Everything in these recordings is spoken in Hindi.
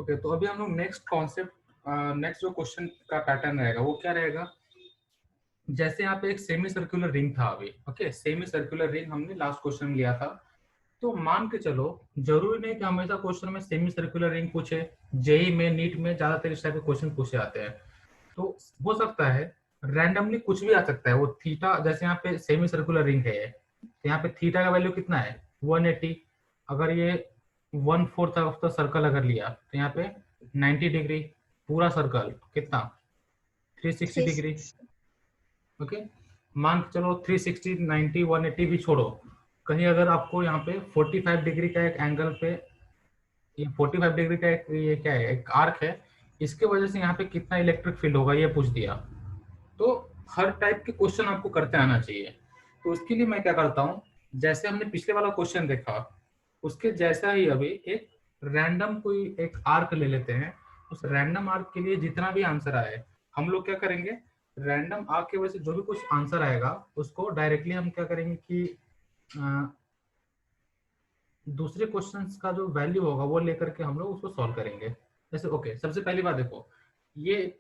ओके, तो अभी हम लोग नेक्स्ट कॉन्सेप्ट, नेक्स्ट जो क्वेश्चन का पैटर्न रहेगा वो क्या रहेगा। जैसे यहाँ पे एक सेमी सर्कुलर रिंग था अभी, ओके, सेमी सर्कुलर रिंग हमने लास्ट क्वेश्चन में लिया था। तो मान के चलो, जरूरी नहीं कि हमेशा क्वेश्चन में सेमी सर्कुलर रिंग पूछे। जेई में, नीट में ज्यादातर इस टाइप के क्वेश्चन पूछे जाते हैं। तो हो सकता है रैंडमली कुछ भी आ सकता है। वो थीटा, जैसे यहाँ पे सेमी सर्कुलर रिंग है, तो यहाँ पे थीटा का वैल्यू कितना है 180। अगर ये 1/4 ऑफ द सर्कल अगर लिया तो यहाँ पे 90 डिग्री। पूरा सर्कल कितना 360 डिग्री। 360। ओके, मान के चलो 360, 90, 180 भी छोड़ो। कहीं अगर आपको यहाँ पे 45 डिग्री का एक एंगल पे, ये 45 डिग्री का एक, ये क्या है, एक आर्क है, इसके वजह से यहाँ पे कितना इलेक्ट्रिक फील्ड होगा ये पूछ दिया। तो हर टाइप के क्वेश्चन आपको करते आना चाहिए। तो उसके लिए मैं क्या करता हूँ, जैसे हमने पिछले वाला क्वेश्चन देखा उसके जैसा ही अभी एक रैंडम कोई एक आर्क ले लेते हैं। उस रैंडम आर्क के लिए जितना भी आंसर आए, हम लोग क्या करेंगे, रैंडम आर्क की वजह से जो भी कुछ आंसर आएगा उसको डायरेक्टली हम क्या करेंगे कि दूसरे क्वेश्चंस का जो वैल्यू होगा वो लेकर के हम लोग उसको सॉल्व करेंगे। जैसे ओके, सबसे पहली बात देखो, ये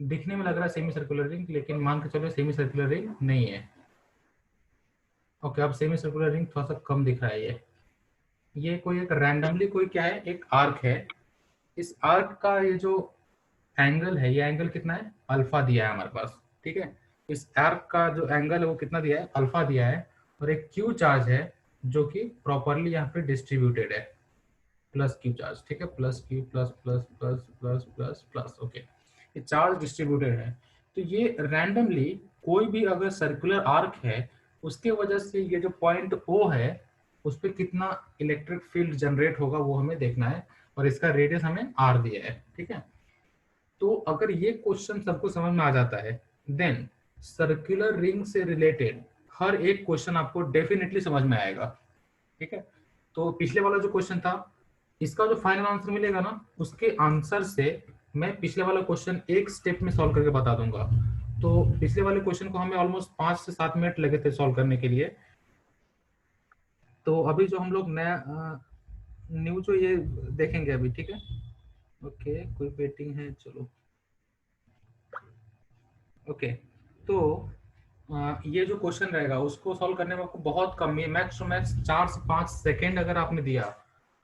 दिखने में लग रहा है सेमी सर्कुलर रिंग, लेकिन मान के चलो सेमी सर्कुलर रिंग नहीं है। ओके, अब सेमी सर्कुलर रिंग थोड़ा सा कम दिख रहा है। ये कोई एक रैंडमली कोई क्या है, एक आर्क है। इस आर्क का ये जो एंगल है, ये एंगल कितना है, अल्फा दिया है हमारे पास, ठीक है। इस आर्क का जो एंगल है वो कितना दिया है, अल्फा दिया है। और एक क्यू चार्ज है जो कि प्रॉपरली यहाँ पे डिस्ट्रीब्यूटेड है, प्लस क्यू चार्ज, ठीक है, plus Q plus plus plus plus plus plus. Okay, ये चार्ज डिस्ट्रीब्यूटेड है। तो ये रैंडमली कोई भी अगर सर्कुलर आर्क है, उसके वजह से ये जो पॉइंट ओ है उस पर कितना इलेक्ट्रिक फील्ड जनरेट होगा वो हमें देखना है। और इसका रेडियस हमें आर दिया है, ठीक है। तो अगर ये क्वेश्चन सबको समझ में आ जाता है, देन सर्कुलर रिंग से रिलेटेड हर एक क्वेश्चन आपको डेफिनेटली समझ में आएगा, ठीक है। तो पिछले वाला जो क्वेश्चन था, इसका जो फाइनल आंसर मिलेगा ना, उसके आंसर से मैं पिछले वाला क्वेश्चन एक स्टेप में सॉल्व करके बता दूंगा। तो पिछले वाले क्वेश्चन को हमें ऑलमोस्ट 5 से 7 मिनट लगे थे सॉल्व करने के लिए। तो अभी जो हम लोग नया न्यू जो ये देखेंगे अभी, ठीक है। ओके, कोई वेटिंग है, चलो। ओके, तो ये जो क्वेश्चन रहेगा उसको सॉल्व करने में आपको बहुत कम, मैक्स टू मैक्स 4 से 5 सेकेंड अगर आपने दिया,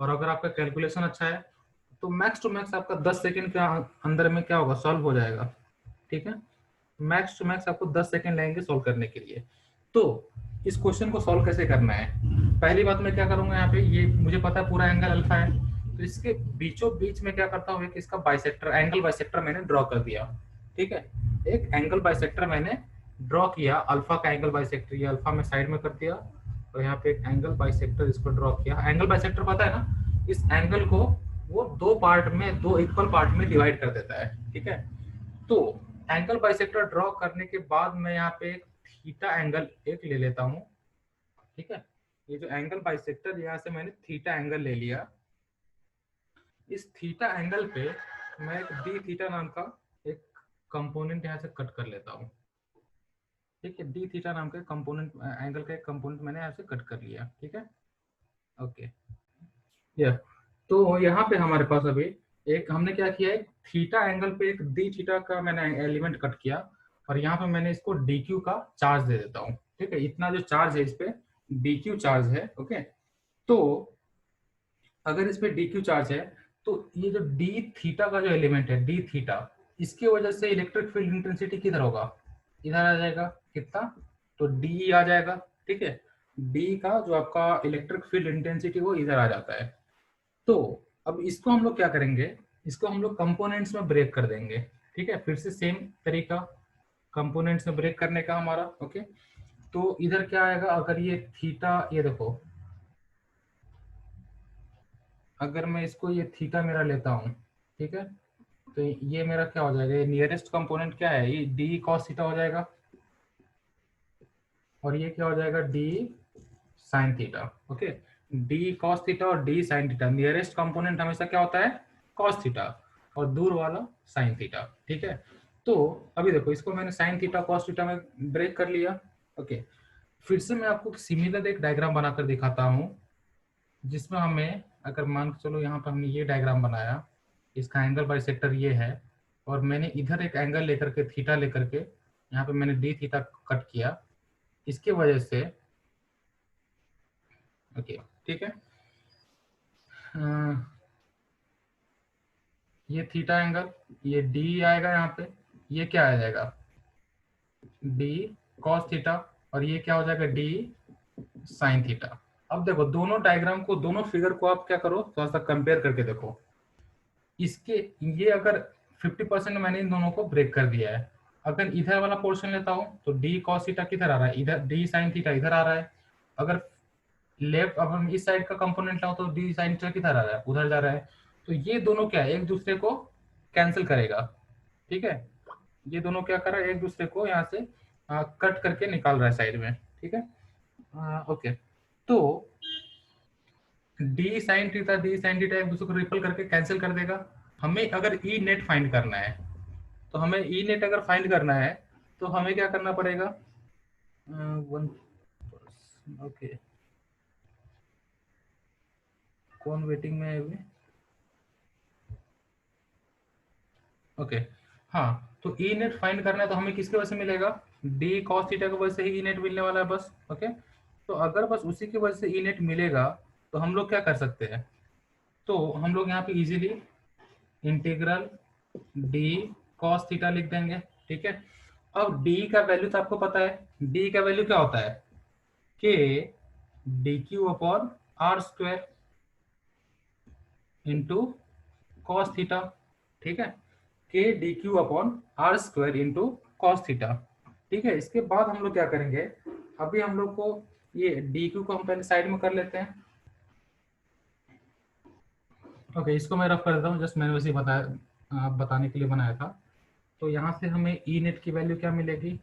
और अगर आपका कैलकुलेशन अच्छा है तो मैक्स टू मैक्स आपका 10 सेकेंड के अंदर में क्या होगा, सॉल्व हो जाएगा, ठीक है। मैक्स टू मैक्स आपको 10 सेकेंड लगेंगे सॉल्व करने के लिए। तो इस क्वेश्चन को सॉल्व कैसे करना है, पहली बात मैं क्या करूंगा, यहाँ पे ये मुझे पता है पूरा एंगल अल्फा है, तो इसके बीचों बीच में क्या करता हूँ, इसका बाइसेक्टर, एंगल बाइसेक्टर मैंने ड्रॉ कर दिया, ठीक है। एक एंगल बाइसेक्टर मैंने ड्रॉ किया, अल्फा का एंगल बाइसेक्टर, ये अल्फा में साइड में कर दिया, और यहाँ पे एक एंगल बाइसेक्टर इसको ड्रॉ किया। एंगल बाइसेक्टर पता है ना, इस एंगल को वो दो पार्ट में, दो इक्वल पार्ट में डिवाइड कर देता है, ठीक है। तो एंगल बाइसेक्टर ड्रॉ करने के बाद मैं यहाँ पे एक थीटा एंगल एक ले लेता हूँ, ठीक है। ये जो एंगल बाइसेक्टर, यहाँ से मैंने थीटा एंगल ले लिया। इस थीटा एंगल पे मैं एक डी थीटा नाम का एक कंपोनेंट यहाँ से कट कर लेता हूँ, ठीक है। डी थीटा नाम का कंपोनेंट, एंगल का एक कंपोनेंट मैंने यहाँ से कट कर लिया, ठीक है। ओके, या तो यहाँ पे हमारे पास अभी एक हमने क्या किया है, थीटा एंगल पे एक डी थीटा का मैंने एलिमेंट कट किया, और यहाँ पे मैंने इसको डी क्यू का चार्ज दे देता हूँ, ठीक है। इतना जो चार्ज है इस पे डी क्यू चार्ज है, ओके। तो अगर इस पे डी क्यू चार्ज है, तो ये जो डी थीटा का जो एलिमेंट है डी थीटा, इसकी वजह से इलेक्ट्रिक फील्ड इंटेंसिटी किधर होगा, इधर आ जाएगा, कितना, तो डी आ जाएगा, ठीक है। डी का जो आपका इलेक्ट्रिक फील्ड इंटेंसिटी वो इधर आ जाता है। तो अब इसको हम लोग क्या करेंगे, इसको हम लोग कंपोनेंट्स में ब्रेक कर देंगे, ठीक है। फिर से सेम तरीका कंपोनेंट्स में ब्रेक करने का हमारा, ओके। तो इधर क्या आएगा, अगर ये थीटा, ये देखो, अगर मैं इसको ये थीटा मेरा लेता हूँ, ठीक है, तो ये मेरा क्या हो जाएगा, ये नियरेस्ट कंपोनेंट क्या है, ये डी कॉस थीटा हो जाएगा, और ये क्या हो जाएगा, d sine theta, okay. D cos theta और d sine theta, nearest component हमेशा क्या होता है, कॉस थीटा, और दूर वाला साइन थीटा, ठीक है। तो अभी देखो, इसको मैंने साइन थीटा कॉस थीटा में ब्रेक कर लिया, ओके। फिर से मैं आपको सिमिलर एक डायग्राम बनाकर दिखाता हूँ, जिसमें हमें, अगर मान के चलो यहाँ पर हमने ये डायग्राम बनाया, इसका एंगल बाइसेक्टर ये है, और मैंने इधर एक एंगल लेकर के थीटा लेकर के यहाँ पे मैंने डी थीटा कट किया, इसके वजह से ओके ठीक है। ये थीटा एंगल, ये डी आएगा यहाँ पे, ये क्या आ जाएगा डी कॉस थीटा, और ये क्या हो जाएगा डी साइन थीटा। अब देखो दोनों डायग्राम को, दोनों फिगर को आप क्या करो, थोड़ा सा कंपेयर करके देखो। इसके ये अगर 50% मैंने इन दोनों को ब्रेक कर दिया है, अगर इधर वाला पोर्शन लेता हूँ तो डी कॉस थीटा किधर आ रहा है, इधर डी साइन थीटा इधर आ रहा है। अगर लेफ्ट, अब हम इस साइड का कंपोनेंट लाओ तो डी साइन थीटा किधर आ रहा है, उधर जा रहा है। तो ये दोनों क्या है, एक दूसरे को कैंसिल करेगा, ठीक है। ये दोनों क्या कर रहा है, एक दूसरे को यहाँ से कट करके निकाल रहा है साइड में, ठीक है। ओके, तो डी साइन थीटा एक दूसरे को रिपल करके कैंसिल कर देगा। हमें अगर ई नेट फाइंड करना है, तो हमें ई नेट अगर फाइंड करना है तो हमें क्या करना पड़ेगा, वन ओके, कौन वेटिंग में है अभी, ओके हाँ, तो ई नेट फाइंड करना है तो हमें किसके वजह से मिलेगा, डी कॉस थीटा की वजह से ही ई नेट मिलने वाला है बस। ओके, तो अगर बस उसी की वजह से ई नेट मिलेगा तो हम लोग क्या कर सकते हैं, तो हम लोग यहाँ पे easily integral D cos theta लिख देंगे, ठीक है। अब डी का वैल्यू तो आपको पता है, डी का वैल्यू क्या होता है, K D Q upon are square into cos theta, ठीक है, K D Q upon are square into cos theta, ठीक है। इसके बाद हम लोग क्या करेंगे, अभी हम लोग को ये डी क्यू को हम पहले साइड में कर लेते हैं। ओके, इसको मैं रफ कर देता हूँ, जस्ट मैंने वैसे बताया, बताने के लिए बनाया था। तो यहाँ से हमें ई नेट की वैल्यू क्या मिलेगी,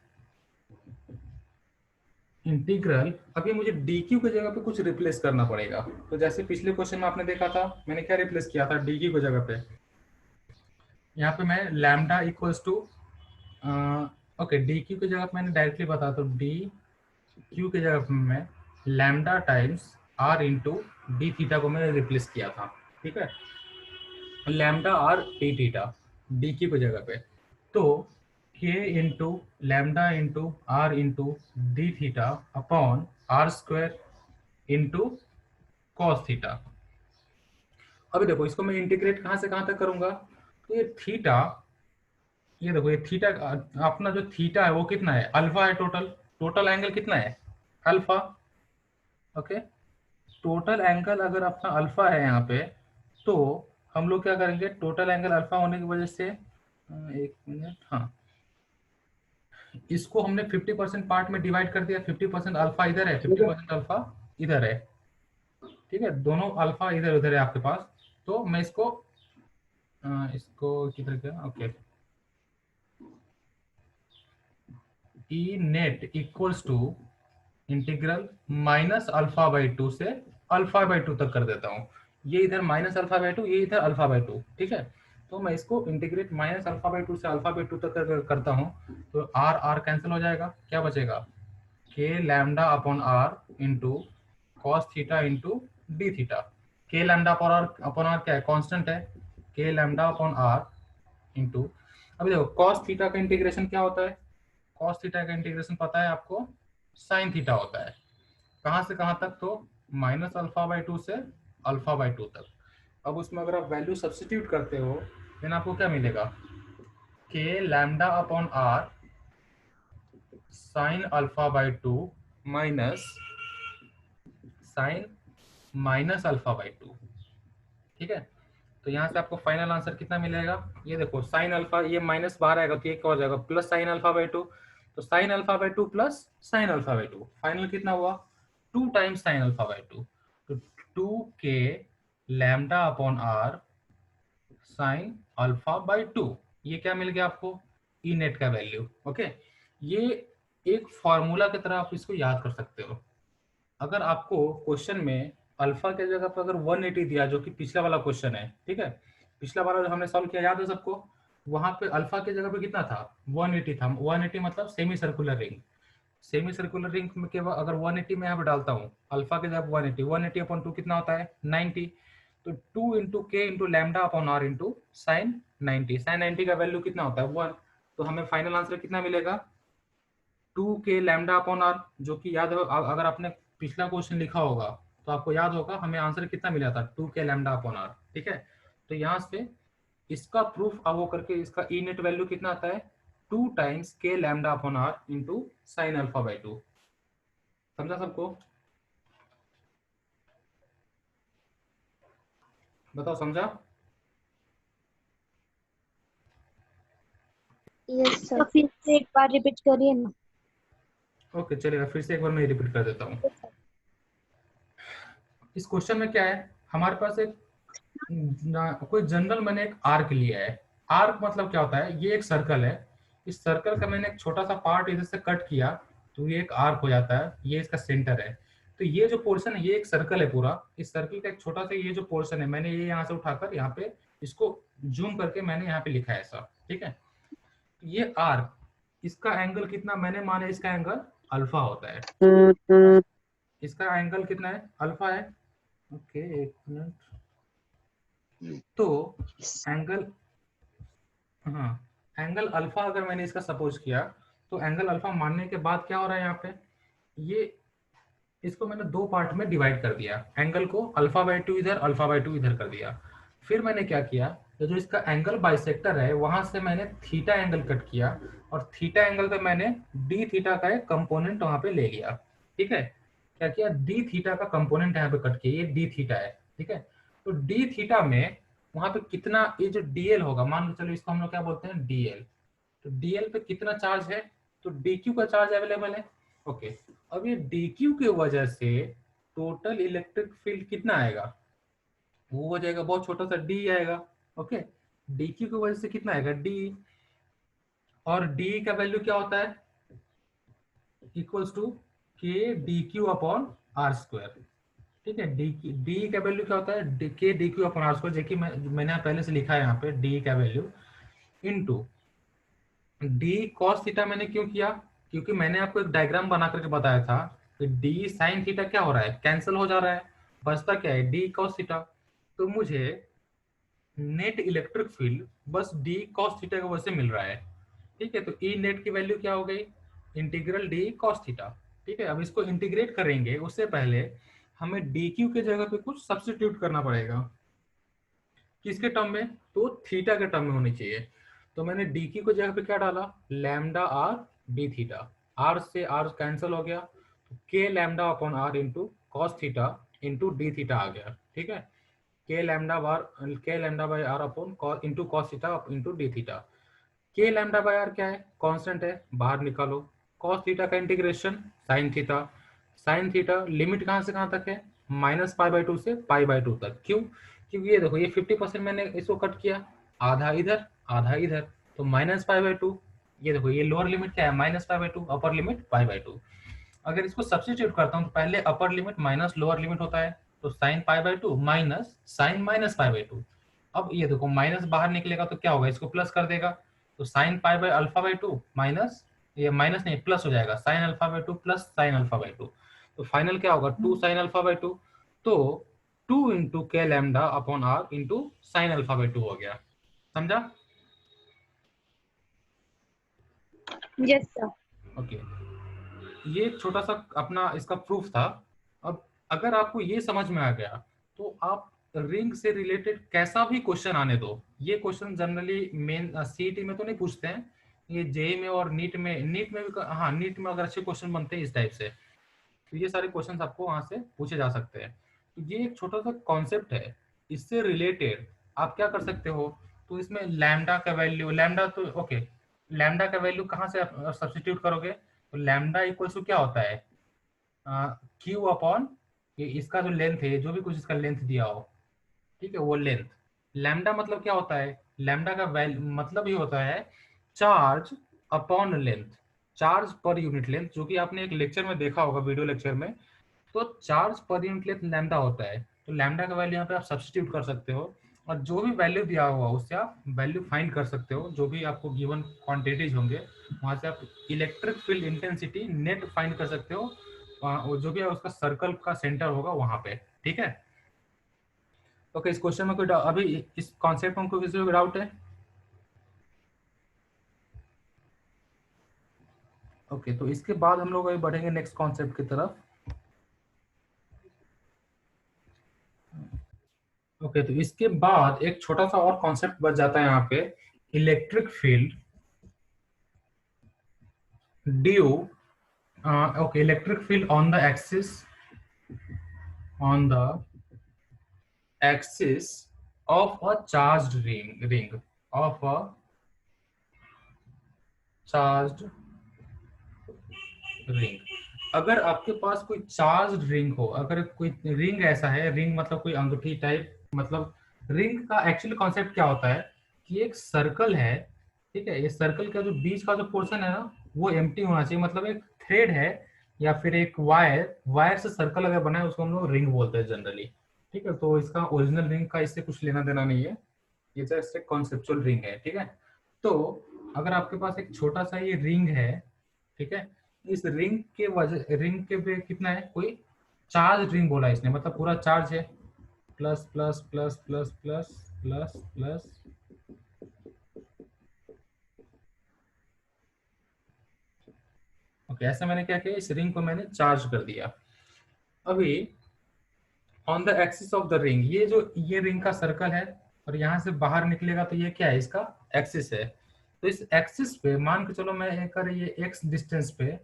इंटीग्रल, अभी मुझे डी क्यू की जगह पे कुछ रिप्लेस करना पड़ेगा। तो जैसे पिछले क्वेश्चन में आपने देखा था, मैंने क्या रिप्लेस किया था डी क्यू की जगह पे, यहाँ पे मैं lambda equals to, okay D Q की जगह पे मैंने डायरेक्टली बता, तो डी क्यू की जगह पे मैं lambda times R into D theta को मैंने रिप्लेस किया था, ठीक है, lambda R D theta D Q की जगह पे। तो K into lambda into R into D theta upon are square into cos theta. अभी देखो इसको मैं इंटीग्रेट कहाँ से कहाँ तक करूंगा, तो ये थीटा, ये देखो ये थीटा, अपना जो थीटा है वो कितना है, अल्फा है, टोटल टोटल एंगल कितना है, अल्फा। ओके, टोटल एंगल अगर अपना अल्फा है यहाँ पे, तो हम लोग क्या करेंगे, टोटल एंगल अल्फा होने की वजह से, एक मिनट, हाँ, इसको हमने 50% पार्ट में डिवाइड कर दिया, 50% अल्फा इधर है, 50% अल्फा इधर है, ठीक है, दोनों अल्फा इधर उधर है आपके पास। तो मैं इसको किधर गया, okay, E net equals to integral minus alpha by two से अल्फा बाई टू तक कर देता हूँ। ये इधर माइनस अल्फा बाई टू, ये इधर अल्फा बाई टू, ठीक है। तो मैं इसको integrate minus alpha by two से अल्फा बाई टू तक करता हूँ, तो आर आर कैंसिल हो जाएगा, क्या बचेगा, K lambda upon are into cos theta into D theta. के लैम्डा अपॉन आर क्या है, कांस्टेंट है, k lambda upon are into, अभी देखो कॉस थीटा का इंटीग्रेशन क्या होता है, कॉस थीटा का इंटीग्रेशन पता है आपको, साइन थीटा होता है। कहाँ से कहाँ तक, तो माइनस अल्फा बाई टू से अल्फा बाई टू तक। अब उसमें अगर आप वैल्यू सब्स्टिट्यूट करते हो, देन आपको क्या मिलेगा, K lambda upon are sine alpha by two minus sine minus alpha by two, ठीक है। तो यहाँ से आपको फाइनल आंसर कितना मिलेगा, ये देखो साइन अल्फा, ये माइनस बाहर आएगा तो ये क्या हो जाएगा, plus sine alpha by two. तो sine alpha by two plus sine alpha by two, final कितना हुआ, 2 times sine alpha by two. तो 2 k lambda upon are sine alpha by two, ये क्या मिल गया आपको, ई नेट का वैल्यू। ओके, ये एक फॉर्मूला की तरह आप इसको याद कर सकते हो। अगर आपको क्वेश्चन में अल्फा के जगह पर अगर 180 दिया, जो कि पिछला वाला क्वेश्चन है, ठीक है, पिछला वाला जो हमने सॉल्व किया याद है सबको, वहां पे अल्फा के जगह पे कितना था, 180 था। 180 मतलब semi circular ring, semi circular ring में केवल अगर 180 में यहाँ पे डालता हूँ, अल्फा के जगह 180, 180 अपॉन टू कितना होता है, 90। तो 2 into K into lambda upon are into sine 90। Sine 90 का वैल्यू कितना होता है 1। तो हमें फाइनल आंसर कितना मिलेगा 2 के लैम्डा अपॉन आर, जो कि याद हो अगर आपने पिछला क्वेश्चन लिखा होगा तो आपको याद होगा हमें आंसर कितना मिला था 2 के लैम्डा अपॉन आर। ठीक है, तो यहाँ से इसका प्रूफ अब वो करके इसका ई नेट वैल्यू कितना आता है 2 times K lambda upon are into sine alpha by 2। समझा सबको? बताओ समझा? Yes sir. तो फिर से एक बार रिपीट करिए ना। ओके चलेगा, फिर से एक बार मैं रिपीट कर देता हूँ। इस क्वेश्चन में क्या है, हमारे पास एक कोई जनरल मैंने एक आर्क लिया है। आर्क मतलब क्या होता है, ये एक सर्कल है, इस सर्कल का मैंने एक छोटा सा पार्ट इधर से कट किया तो ये एक आर्क हो जाता है, ये इसका सेंटर है। तो ये जो पोर्शन है ये एक सर्कल है पूरा, इस सर्कल का एक छोटा सा ये जो पोर्शन है मैंने ये यहाँ से उठाकर यहाँ पे इसको जूम करके मैंने यहाँ पे लिखा है ऐसा। ठीक है, ये आर्क, इसका एंगल कितना मैंने माना, इसका एंगल अल्फा होता है। इसका एंगल कितना है, अल्फा है। ओके एक मिनट। तो एंगल, हाँ, एंगल अल्फा अगर मैंने इसका सपोज किया तो एंगल अल्फा मानने के बाद क्या हो रहा है यहाँ पे, ये इसको मैंने दो पार्ट में डिवाइड कर दिया, एंगल को अल्फा बाई 2 इधर अल्फा बाई 2 इधर कर दिया। फिर मैंने क्या किया, तो जो इसका एंगल बाइसेक्टर है वहां से मैंने थीटा एंगल कट किया और थीटा एंगल पे मैंने डी थीटा का एक कंपोनेंट वहां पे ले लिया। ठीक है, क्या किया, डी थीटा का कंपोनेंट यहाँ पे कट किया, ये डी थीटा है। ठीक है, तो डी थीटा में वहां पे कितना, ये जो डीएल होगा, मान लो चलो इसको हम लोग क्या बोलते हैं डीएल, तो डीएल पे कितना चार्ज है, तो डीक्यू का चार्ज अवेलेबल है। ओके, अब ये डीक्यू की वजह से टोटल इलेक्ट्रिक फील्ड कितना आएगा, वो हो जाएगा बहुत छोटा सा डी आएगा। ओके, डीक्यू की वजह से कितना आएगा डी, और डी का वैल्यू क्या होता है equals to K D Q upon are square. ठीक है, डी का वैल्यू क्या होता है K D Q upon are square, जो कि मैंने पहले से लिखा है यहाँ पे डी का value into D cos theta. मैंने क्यों किया, क्योंकि मैंने आपको एक डायग्राम बना करके बताया था कि डी साइन थीटा क्या हो रहा है, कैंसिल हो जा रहा है, बचता क्या है डी कॉस थीटा। तो मुझे नेट इलेक्ट्रिक फील्ड बस डी कॉस थीटा की वजह से मिल रहा है। ठीक है, तो ई नेट की वैल्यू क्या हो गई, इंटीग्रल डी कॉस थीटा। ठीक है, अब इसको इंटीग्रेट करेंगे उससे पहले हमें डी क्यू के जगह पे कुछ सब्स्टिट्यूट करना पड़ेगा। किसके टर्म में, तो थीटा के टर्म में होनी चाहिए। तो मैंने डी क्यू की जगह पे क्या डाला, lambda R D theta, r से आर कैंसिल हो गया, तो k lambda upon are into cos theta into D theta आ गया। ठीक है, के लैम्डा बार k lambda by r upon into cos theta into D theta. के लैम्डा बाई आर क्या है, कांस्टेंट है, बाहर निकालो। कॉस थीटा का integration sine theta, sine theta limit कहाँ से कहाँ तक है, माइनस पाई बाई 2 से पाई बाई 2 तक। क्यों, क्योंकि ये देखो ये 50% मैंने इसको कट किया, आधा इधर आधा इधर, तो माइनस पाई बाई 2। ये देखो ये लोअर लिमिट क्या है minus pi by 2, upper limit pi by 2। अगर इसको सब्स्टिट्यूट करता हूँ तो पहले upper limit minus lower limit होता है, तो sine pi by 2 minus sine minus pi by 2। अब ये देखो माइनस बाहर निकलेगा तो क्या होगा, इसको प्लस कर देगा, तो sine pi by alpha by 2 minus, ये माइनस नहीं प्लस हो जाएगा, sign alpha by 2 plus sine alpha by 2। तो फाइनल क्या होगा 2 साइन अल्फा बाई 2। तो 2 into K lambda upon are into sine alpha by 2 हो गया। समझा? Yes sir. ओके, ये एक छोटा सा अपना इसका प्रूफ था। अब अगर आपको ये समझ में आ गया तो आप रिंग से रिलेटेड कैसा भी क्वेश्चन आने दो, ये क्वेश्चन जनरली मेन सीईटी में तो नहीं पूछते हैं, ये जेई में और नीट में भी, हाँ नीट में अगर अच्छे क्वेश्चन बनते हैं इस टाइप से, तो ये सारे क्वेश्चन आपको वहां से पूछे जा सकते हैं। तो ये एक छोटा सा कॉन्सेप्ट है, इससे रिलेटेड आप क्या कर सकते हो, तो इसमें लैम्डा का वैल्यू, लैम्डा तो ओके, लैम्डा का वैल्यू कहाँ से आप सब्स्टिट्यूट करोगे, तो लैम्डा इक्वल्स टू क्या होता है क्यू अपॉन ये इसका जो लेंथ है, जो भी कुछ इसका लेंथ दिया हो, ठीक है वो लेंथ। लैम्डा मतलब क्या होता है, लैम्डा का वैल्यू मतलब ये होता है charge upon length, charge per unit length, जो कि आपने एक लेक्चर में देखा होगा वीडियो लेक्चर में। तो charge per unit length lambda होता है, तो लैम्डा का वैल्यू यहाँ पे आप सब्स्टिट्यूट कर सकते हो और जो भी वैल्यू दिया हुआ उससे आप वैल्यू फाइंड कर सकते हो, जो भी आपको गिवन क्वांटिटीज होंगे वहां से आप electric field intensity net find कर सकते हो, जो भी है उसका सर्कल का सेंटर होगा वहां पे। ठीक है, ओके, इस क्वेश्चन में कोई अभी इस कॉन्सेप्ट में कोई किसी को डाउट है? ओके, तो इसके बाद हम लोग अभी बढ़ेंगे नेक्स्ट कॉन्सेप्ट की तरफ। ओके, तो इसके बाद एक छोटा सा और कॉन्सेप्ट बच जाता है यहाँ पे, electric field due, okay, electric field on the axis of a charged ring of a charged ring। अगर आपके पास कोई चार्ज रिंग हो, अगर कोई रिंग ऐसा है, रिंग मतलब कोई अंगूठी टाइप, मतलब रिंग का एक्चुअली कॉन्सेप्ट क्या होता है कि एक सर्कल है, ठीक है, ये सर्कल का जो बीच का जो पोर्शन है ना वो एम्प्टी होना चाहिए, मतलब एक थ्रेड है या फिर एक वायर, वायर से सर्कल अगर बना है उसको हम लोग रिंग बोलते हैं जनरली, ठीक है। तो इसका ओरिजिनल रिंग का इससे कुछ लेना देना नहीं है, ये जस्ट एक कॉन्सेप्चुअल रिंग है, ठीक है। तो अगर आपके पास एक छोटा सा ये रिंग है, ठीक है, इस रिंग के वजह, रिंग के पे कितना है, कोई चार्ज रिंग बोला इसने, मतलब पूरा चार्ज है, plus plus plus plus plus plus plus, okay, ऐसा मैंने क्या किया, इस रिंग को मैंने चार्ज कर दिया। अभी on the axis of the ring, ये रिंग का सर्कल है और यहाँ से बाहर निकलेगा तो ये क्या है, इसका एक्सिस है। तो इस एक्सिस पे मान के चलो मैं अगर ये एक्स डिस्टेंस पे,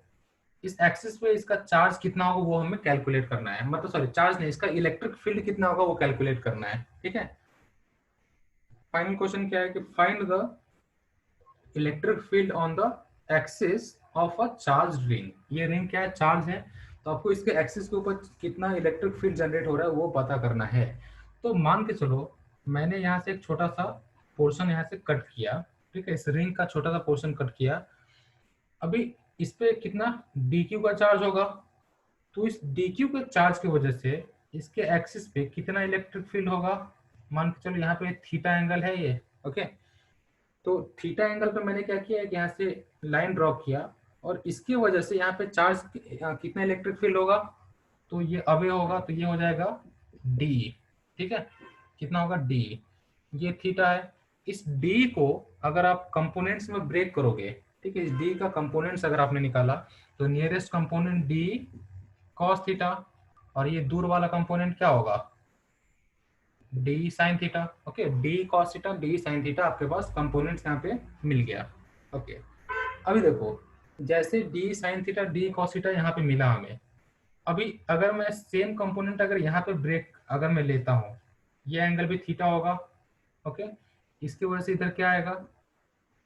इस एक्सिस पे इसका चार्ज कितना होगा वो हमें कैलकुलेट करना है, मतलब सॉरी चार्ज नहीं, इसका इलेक्ट्रिक फील्ड कितना होगा वो कैलकुलेट करना है, ठीक है। फाइनल क्वेश्चन क्या है कि find the electric field on the axis of a charge ring. ये रिंग क्या है, चार्ज है, तो आपको इसके एक्सिस के ऊपर कितना इलेक्ट्रिक फील्ड जनरेट हो रहा है वो पता करना है। तो मान के चलो मैंने यहाँ से एक छोटा सा पोर्शन यहाँ से कट किया, ठीक है, इस रिंग का छोटा सा पोर्शन कट किया। अभी इस पे कितना dq का चार्ज होगा, तो इस dq के चार्ज की वजह से इसके एक्सिस पे कितना इलेक्ट्रिक फील्ड होगा, मान के चलो यहाँ पे थीटा एंगल है ये, ओके। तो थीटा एंगल पे मैंने क्या किया कि यहाँ से लाइन ड्रॉ किया और इसकी वजह से यहाँ पे चार्ज कितना इलेक्ट्रिक फील्ड होगा, तो ये अवे होगा, तो ये हो जाएगा डी, ठीक है, कितना होगा डी, ये थीटा है। इस डी को अगर आप कंपोनेंट्स में ब्रेक करोगे, ठीक है, इस डी का कंपोनेंट्स अगर आपने निकाला तो nearest component D cos theta, और ये दूर वाला कंपोनेंट क्या होगा, D sine theta, okay, d cos theta D sine theta, आपके पास कंपोनेंट्स यहाँ पे मिल गया, ओके। अभी देखो जैसे D sine theta D cos theta यहाँ पे मिला हमें, अभी अगर मैं सेम कंपोनेंट अगर यहाँ पे ब्रेक अगर मैं लेता हूँ, ये एंगल भी थीटा होगा, ओके, इसकी वजह से इधर क्या आएगा,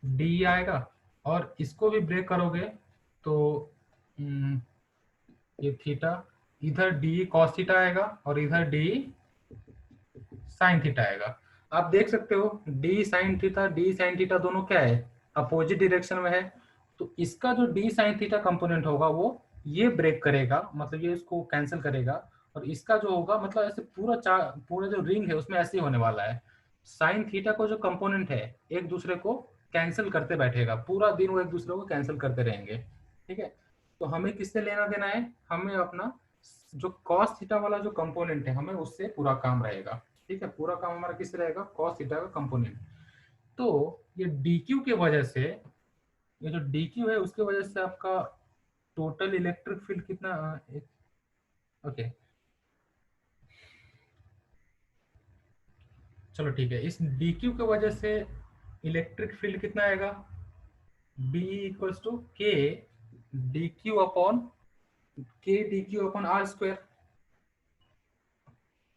डी आएगा, और इसको भी ब्रेक करोगे तो ये थीटा, इधर डी कॉस थीटा आएगा और इधर डी साइन थीटा आएगा। आप देख सकते हो डी साइन थीटा दोनों क्या है, अपोजिट डायरेक्शन में है, तो इसका जो डी साइन थीटा कंपोनेंट होगा वो ये ब्रेक करेगा, मतलब ये इसको कैंसिल करेगा, और इसका जो होगा मतलब ऐसे पूरा जो रिंग है उसमें ऐसे ही होने वाला है, साइन थीटा को जो कंपोनेंट है एक दूसरे को कैंसिल करते बैठेगा, पूरा दिन वो एक दूसरे को कैंसिल करते रहेंगे, ठीक है। तो हमें किससे लेना देना है, हमें अपना जो कॉस थीटा वाला जो कंपोनेंट है हमें उससे पूरा काम रहेगा, ठीक है, पूरा काम हमारा किससे रहेगा, कॉस थीटा का कंपोनेंट। तो ये dq के वजह से, ये जो dq है उसके वजह से आपका टोटल इलेक्ट्रिक फील्ड कितना, ओके चलो ठीक है, इस dq की वजह से इलेक्ट्रिक फील्ड कितना आएगा, b equals to k dq upon r square,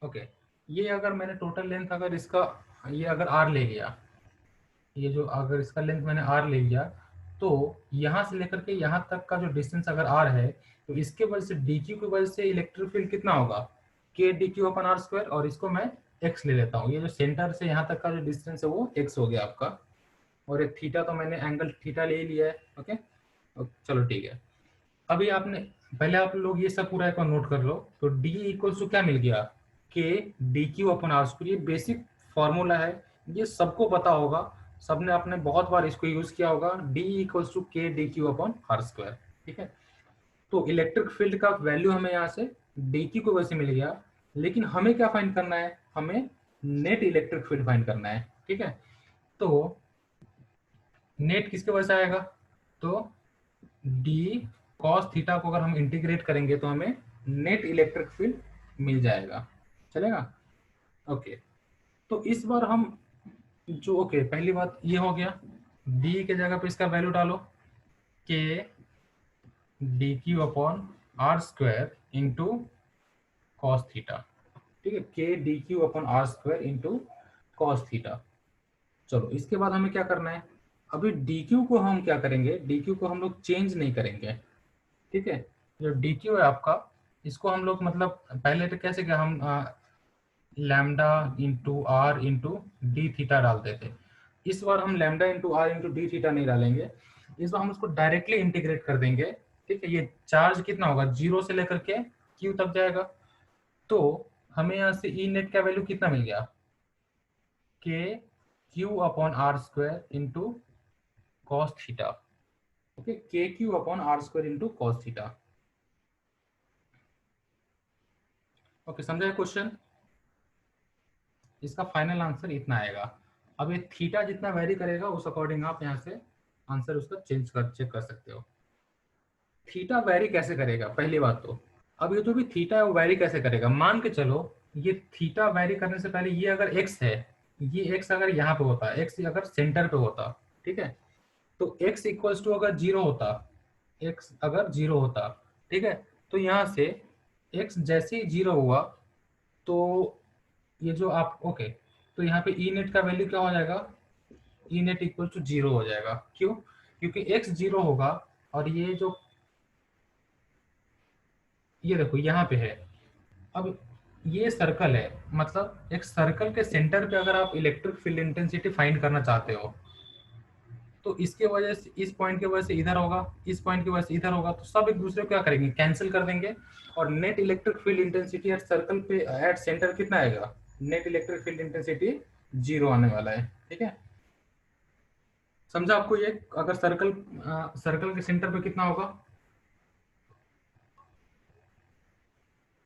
okay. ये अगर मैंने टोटल लेंथ अगर इसका ये अगर r ले लिया, ये जो अगर इसका लेंथ मैंने r ले लिया, तो यहाँ से लेकर के यहाँ तक का जो डिस्टेंस अगर r है, तो इसके वजह से dq की वजह से इलेक्ट्रिक फील्ड कितना होगा, k dq upon r square, और इसको मैं x ले लेता हूँ, ये जो सेंटर से यहाँ तक का जो डिस्टेंस है वो x हो गया आपका, और एक थीटा तो मैंने एंगल थीटा ले लिया है, ओके। चलो ठीक है, अभी आपने पहले आप लोग ये सब पूरा एक बार नोट कर लो, तो d इक्वल्स टू क्या मिल गया, k dq upon r square, ये बेसिक फॉर्मूला है, ये सबको पता होगा, सबने आपने बहुत बार इसको यूज किया होगा, d equals to k dq upon r square, ठीक है। तो इलेक्ट्रिक फील्ड का वैल्यू हमें यहाँ से dq की वजह से मिल गया, लेकिन हमें क्या फाइंड करना है, हमें नेट इलेक्ट्रिक फील्ड फाइंड करना है, ठीक है। तो नेट किसके वजह से आएगा, तो डी कॉस थीटा को अगर हम इंटीग्रेट करेंगे तो हमें नेट इलेक्ट्रिक फील्ड मिल जाएगा, चलेगा। ओके, तो इस बार हम जो ओके पहली बात ये हो गया, डी के जगह पे इसका वैल्यू डालो K D Q upon are square into cos theta, ठीक है, K D Q upon are square into cos theta. चलो इसके बाद हमें क्या करना है, अभी डी क्यू को हम क्या करेंगे, डी क्यू को हम लोग चेंज नहीं करेंगे, ठीक है। जो डी क्यू है आपका, इसको हम लोग मतलब पहले तो कैसे क्या हम lambda into R into D theta डालते थे, इस बार हम lambda into R into D theta नहीं डालेंगे, इस बार हम उसको डायरेक्टली इंटीग्रेट कर देंगे, ठीक है। ये चार्ज कितना होगा, जीरो से लेकर के क्यू तक जाएगा, तो हमें यहाँ से ई नेट का वैल्यू कितना मिल गया, k q upon are square into cos theta, okay, k q upon are square into cos theta. Okay, समझे क्वेश्चन, इसका फाइनल आंसर इतना आएगा। अब ये थीटा जितना वेरी करेगा उस अकॉर्डिंग आप यहाँ से आंसर उसका चेक कर सकते हो। थीटा वेरी कैसे करेगा, पहली बात तो अब ये जो भी थीटा है वो वेरी कैसे करेगा, मान के चलो ये थीटा वेरी करने से पहले ये अगर एक्स है, ये एक्स अगर यहाँ पे होता, एक्स अगर सेंटर पे होता, ठीक है, तो x इक्वल्स टू अगर जीरो होता, x अगर जीरो होता, ठीक है, तो यहाँ से x जैसे ही जीरो हुआ तो ये जो आप ओके, तो यहाँ पे ई नेट का वैल्यू क्या हो जाएगा, E net equal to zero हो जाएगा, क्यों, क्योंकि x जीरो होगा और ये जो ये देखो यहाँ पे है, अब ये सर्कल है, मतलब एक सर्कल के सेंटर पे अगर आप इलेक्ट्रिक फील्ड इंटेंसिटी फाइंड करना चाहते हो तो इसके वजह से इस पॉइंट की वजह से इधर होगा, इस पॉइंट की वजह से इधर होगा, तो सब एक दूसरे को क्या करेंगे, कैंसिल कर देंगे, और net electric field intensity at circle पे एट सेंटर कितना आएगा, net electric field intensity zero आने वाला है, ठीक है। समझा आपको ये, अगर सर्कल सर्कल के सेंटर पे कितना होगा,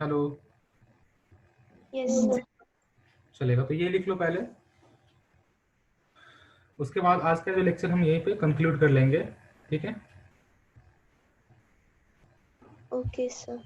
हेलो, यस चलेगा, तो ये लिख लो पहले, उसके बाद आज का जो लेक्चर हम यहीं पे कंक्लूड कर लेंगे, ठीक है। Okay sir.